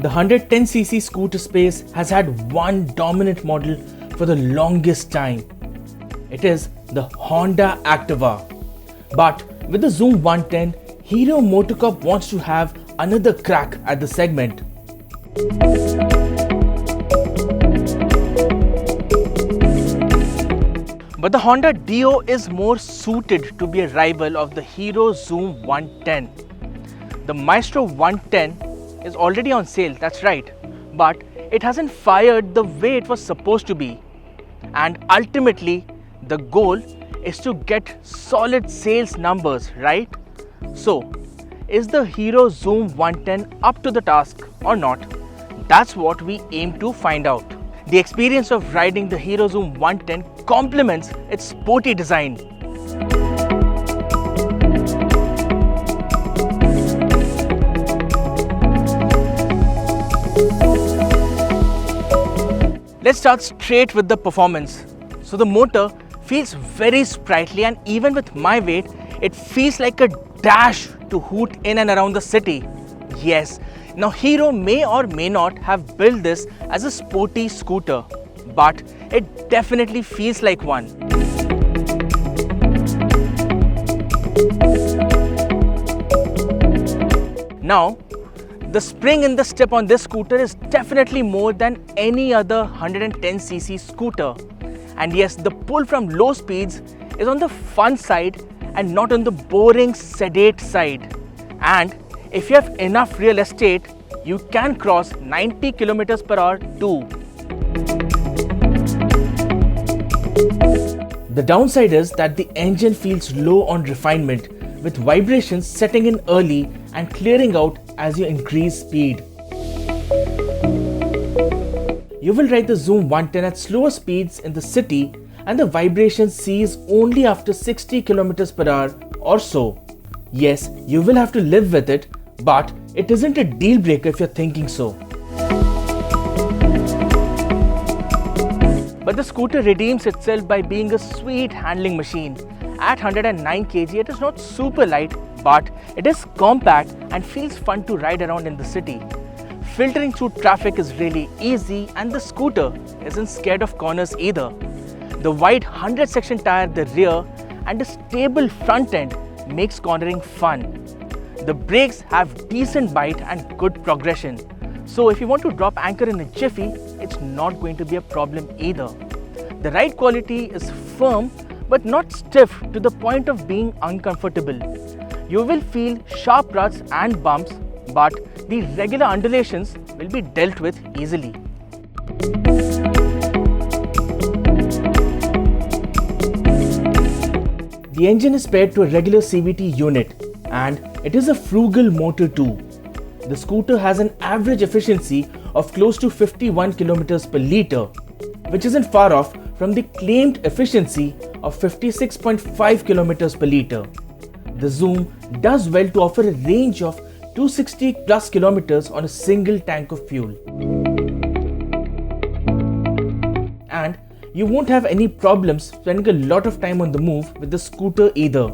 The 110cc scooter space has had one dominant model for the longest time. It is the Honda Activa. But with the Xoom 110, Hero MotoCorp wants to have another crack at the segment. But the Honda Dio is more suited to be a rival of the Hero Xoom 110. The Maestro 110 is already on sale, that's right, but it hasn't fired the way it was supposed to be. And ultimately, the goal is to get solid sales numbers, right? So, is the Hero Xoom 110 up to the task or not? That's what we aim to find out. The experience of riding the Hero Xoom 110 complements its sporty design. Let's start straight with the performance. So the motor feels very sprightly, and even with my weight, it feels like a dash to hoot in and around the city. Yes, now Hero may or may not have built this as a sporty scooter, but it definitely feels like one. Now, the spring in the step on this scooter is definitely more than any other 110cc scooter. And yes, the pull from low speeds is on the fun side and not on the boring, sedate side. And if you have enough real estate, you can cross 90 km per hour too. The downside is that the engine feels low on refinement, with vibrations setting in early and clearing out as you increase speed. You will ride the Xoom 110 at slower speeds in the city, and the vibration cease only after 60 km per hour or so. Yes, you will have to live with it, but it isn't a deal breaker if you're thinking so. But the scooter redeems itself by being a sweet handling machine. At 109 kg, it is not super light, but it is compact and feels fun to ride around in the city. Filtering through traffic is really easy, and the scooter isn't scared of corners either. The wide 100 section tire at the rear and a stable front end makes cornering fun. The brakes have decent bite and good progression. So if you want to drop anchor in a jiffy, it's not going to be a problem either. The ride quality is firm but not stiff to the point of being uncomfortable. You will feel sharp ruts and bumps, but the regular undulations will be dealt with easily. The engine is paired to a regular CVT unit, and it is a frugal motor too. The scooter has an average efficiency of close to 51 km per litre, which isn't far off from the claimed efficiency of 56.5 km per litre. The Xoom does well to offer a range of 260 plus kilometers on a single tank of fuel. And you won't have any problems spending a lot of time on the move with the scooter either.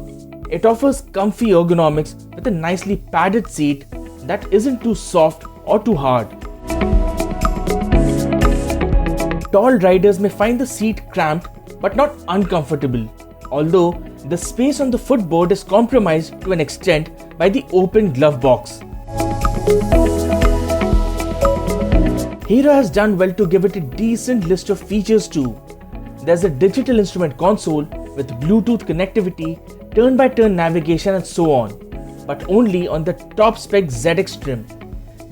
It offers comfy ergonomics with a nicely padded seat that isn't too soft or too hard. Tall riders may find the seat cramped but not uncomfortable, although the space on the footboard is compromised to an extent by the open glove box. Hero has done well to give it a decent list of features too. There's a digital instrument console with Bluetooth connectivity, turn-by-turn navigation and so on, but only on the top spec ZX trim.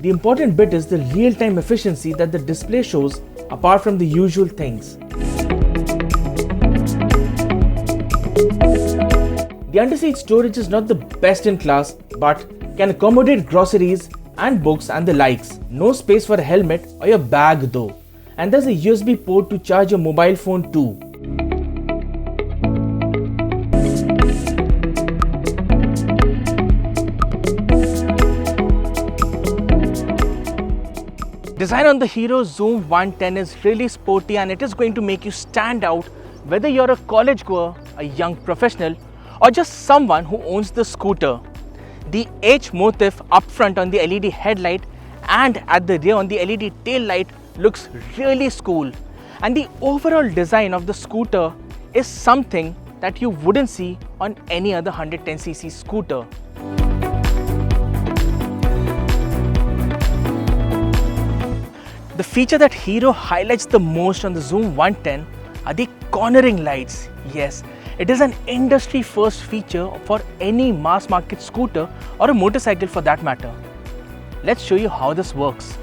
The important bit is the real-time efficiency that the display shows apart from the usual things. The underseat storage is not the best in class, but can accommodate groceries and books and the likes. No space for a helmet or your bag though. And there's a USB port to charge your mobile phone too. Design on the Hero Xoom 110 is really sporty, and it is going to make you stand out whether you're a college goer, a young professional, or just someone who owns the scooter. The H motif up front on the LED headlight and at the rear on the LED tail light looks really cool. And the overall design of the scooter is something that you wouldn't see on any other 110cc scooter. The feature that Hero highlights the most on the Xoom 110 are the cornering lights. Yes, it is an industry first feature for any mass market scooter or a motorcycle for that matter. Let's show you how this works.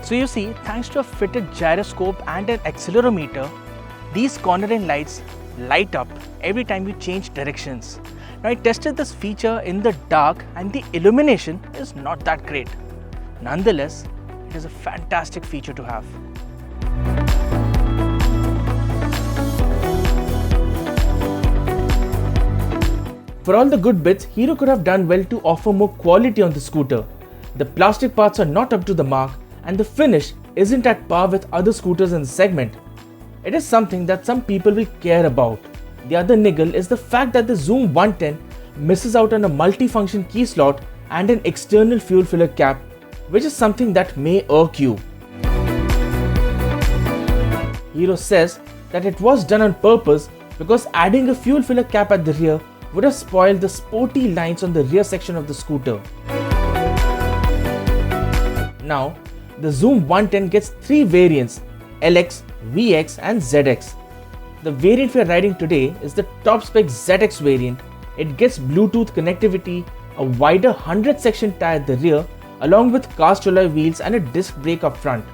So you see, thanks to a fitted gyroscope and an accelerometer, these cornering lights light up every time you change directions. Now I tested this feature in the dark and the illumination is not that great. Nonetheless, it is a fantastic feature to have. For all the good bits, Hero could have done well to offer more quality on the scooter. The plastic parts are not up to the mark and the finish isn't at par with other scooters in the segment. It is something that some people will care about. The other niggle is the fact that the Xoom 110 misses out on a multi-function key slot and an external fuel filler cap, which is something that may irk you. Hero says that it was done on purpose because adding a fuel filler cap at the rear would have spoiled the sporty lines on the rear section of the scooter. Now, the Xoom 110 gets 3 variants: LX, VX and ZX. The variant we are riding today is the top spec ZX variant. It gets Bluetooth connectivity, a wider 100 section tire at the rear along with cast alloy wheels and a disc brake up front.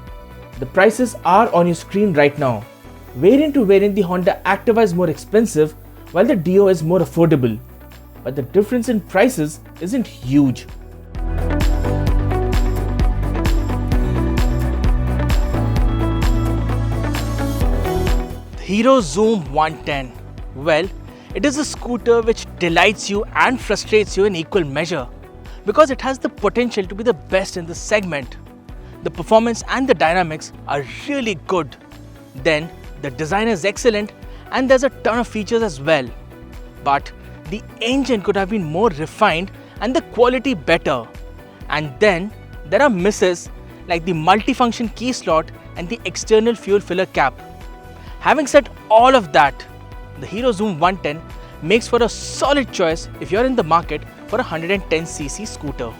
The prices are on your screen right now. Variant to variant, the Honda Activa is more expensive while the Dio is more affordable. But the difference in prices isn't huge. Hero Xoom 110. Well, it is a scooter which delights you and frustrates you in equal measure because it has the potential to be the best in the segment. The performance and the dynamics are really good. Then the design is excellent and there's a ton of features as well. But the engine could have been more refined and the quality better. And then there are misses like the multifunction key slot and the external fuel filler cap. Having said all of that, the Hero Xoom 110 makes for a solid choice if you're in the market for a 110cc scooter.